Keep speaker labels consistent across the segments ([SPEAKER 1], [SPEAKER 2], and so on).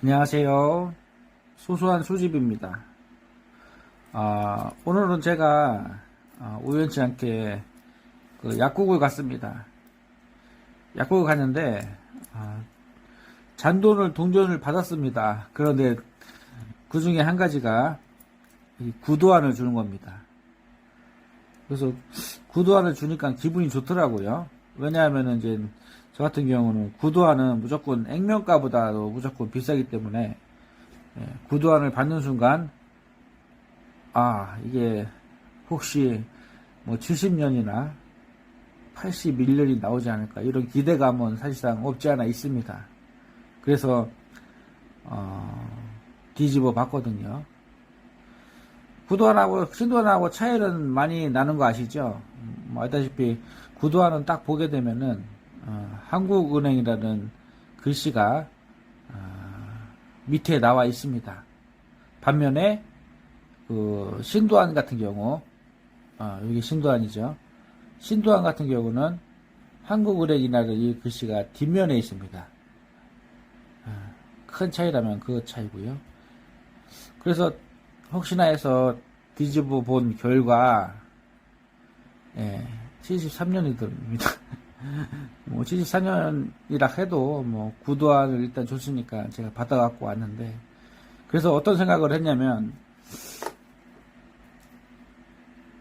[SPEAKER 1] 안녕하세요. 소소한 수집입니다. 오늘은 제가 우연치 않게 그 약국을 갔습니다. 약국을 갔는데 잔돈을 동전을 받았습니다. 그런데 그 중에 한 가지가 이 구도안을 주는 겁니다. 그래서 구도안을 주니까 기분이 좋더라고요. 왜냐하면 이제 저 같은 경우는 구도안은 무조건 액면가보다도 무조건 비싸기 때문에 구도안을 받는 순간 이게 혹시 뭐 70년이나 81년이 나오지 않을까 이런 기대감은 사실상 없지 않아 있습니다. 그래서 뒤집어 봤거든요. 구도안하고 신도안하고 차이는 많이 나는 거 아시죠? 알다시피 구도안은 딱 보게 되면은 한국은행이라는 글씨가 밑에 나와 있습니다. 반면에 그 신도안 같은 경우 여기 신도안이죠. 신도안 같은 경우는 한국은행이라는 이 글씨가 뒷면에 있습니다. 큰 차이라면 그 차이고요. 그래서 혹시나 해서 뒤집어 본 결과 73년이 됩니다. 뭐 74년이라 해도 뭐 구도안을 일단 줬으니까 제가 받아갖고 왔는데, 그래서 어떤 생각을 했냐면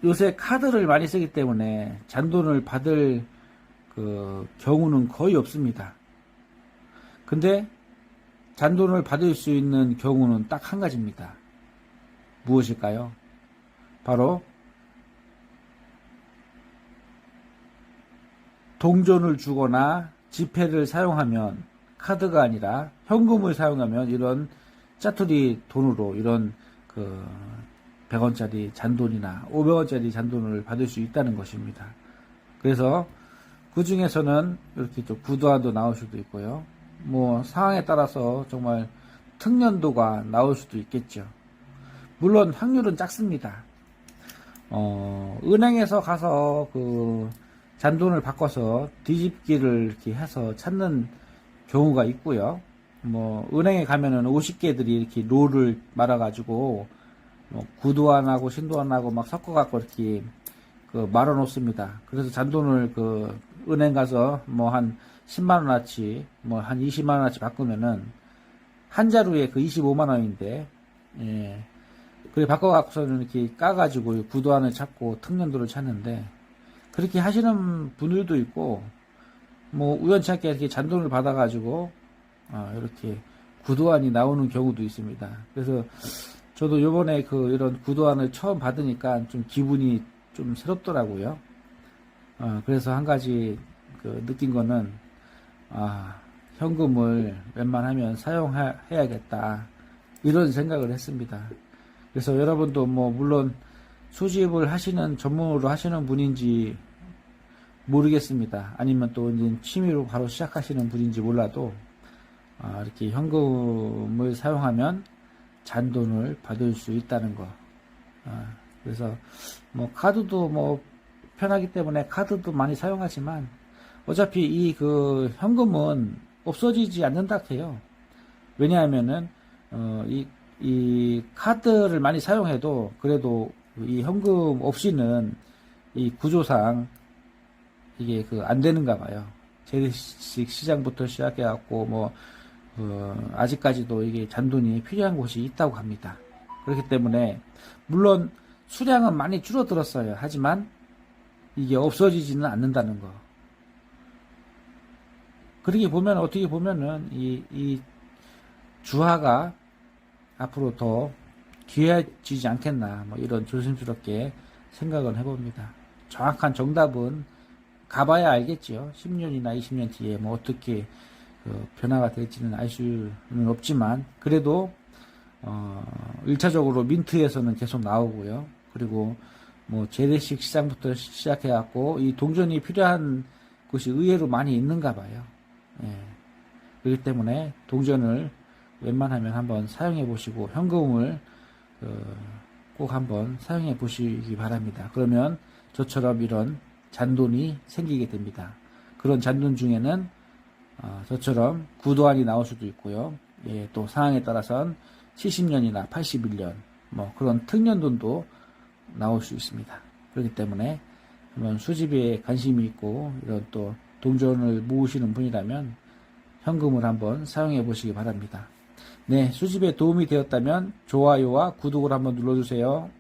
[SPEAKER 1] 요새 카드를 많이 쓰기 때문에 잔돈을 받을 그 경우는 거의 없습니다. 근데 잔돈을 받을 수 있는 경우는 딱 한 가지입니다. 무엇일까요? 바로 동전을 주거나 지폐를 사용하면, 카드가 아니라 현금을 사용하면 이런 짜투리 돈으로 이런 그 100원짜리 잔돈이나 500원짜리 잔돈을 받을 수 있다는 것입니다. 그래서 그 중에서는 이렇게 좀 구도안도 나올 수도 있고요. 뭐 상황에 따라서 정말 특년도가 나올 수도 있겠죠. 물론 확률은 작습니다. 은행에서 가서 그 잔돈을 바꿔서 뒤집기를 이렇게 해서 찾는 경우가 있고요. 뭐 은행에 가면은 50개들이 이렇게 롤을 말아가지고 뭐 구도안하고 신도안하고 막 섞어갖고 이렇게 그 말아 놓습니다. 그래서 잔돈을 그 은행 가서 뭐 한 10만원어치 뭐 한 20만원어치 바꾸면은 한 자루에 그 25만원인데 그래 바꿔갖고서는 이렇게 까가지고 구도안을 찾고 특년도를 찾는데, 그렇게 하시는 분들도 있고, 뭐 우연치 않게 이렇게 잔돈을 받아가지고 이렇게 구도안이 나오는 경우도 있습니다. 그래서 저도 요번에 그 이런 구도안을 처음 받으니까 좀 기분이 좀 새롭더라고요. 그래서 한 가지 그 느낀 거는 현금을 웬만하면 사용해야겠다 이런 생각을 했습니다. 그래서 여러분도 뭐 물론 수집을 하시는 전문으로 하시는 분인지 모르겠습니다. 아니면 또 이제 취미로 바로 시작하시는 분인지 몰라도 이렇게 현금을 사용하면 잔돈을 받을 수 있다는 거. 그래서 뭐 카드도 뭐 편하기 때문에 카드도 많이 사용하지만 어차피 이 그 현금은 없어지지 않는다 해요. 왜냐하면은 이 카드를 많이 사용해도 그래도 이 현금 없이는 이 구조상 이게 그 안 되는가 봐요. 재래식 시장부터 시작해 갖고 뭐 아직까지도 이게 잔돈이 필요한 곳이 있다고 합니다. 그렇기 때문에 물론 수량은 많이 줄어들었어요. 하지만 이게 없어지지는 않는다는 거. 그렇게 보면 어떻게 보면은 이 주화가 앞으로 더 귀해지지 않겠나, 뭐 이런 조심스럽게 생각을 해봅니다. 정확한 정답은 가봐야 알겠죠. 10년이나 20년 뒤에 뭐 어떻게 변화가 될지는 알 수는 없지만, 그래도 1차적으로 민트에서는 계속 나오고요. 그리고 뭐 재래식 시장부터 시작해 갖고 이 동전이 필요한 곳이 의외로 많이 있는가 봐요. 그렇기 때문에 동전을 웬만하면 한번 사용해 보시고 현금을 꼭 한번 사용해 보시기 바랍니다. 그러면 저처럼 이런 잔돈이 생기게 됩니다. 그런 잔돈 중에는 저처럼 구도안이 나올 수도 있고요. 예, 또 상황에 따라서는 70년이나 81년, 뭐 그런 특년돈도 나올 수 있습니다. 그렇기 때문에 한번 수집에 관심이 있고 이런 또 동전을 모으시는 분이라면 현금을 한번 사용해 보시기 바랍니다. 네, 수집에 도움이 되었다면 좋아요와 구독을 한번 눌러주세요.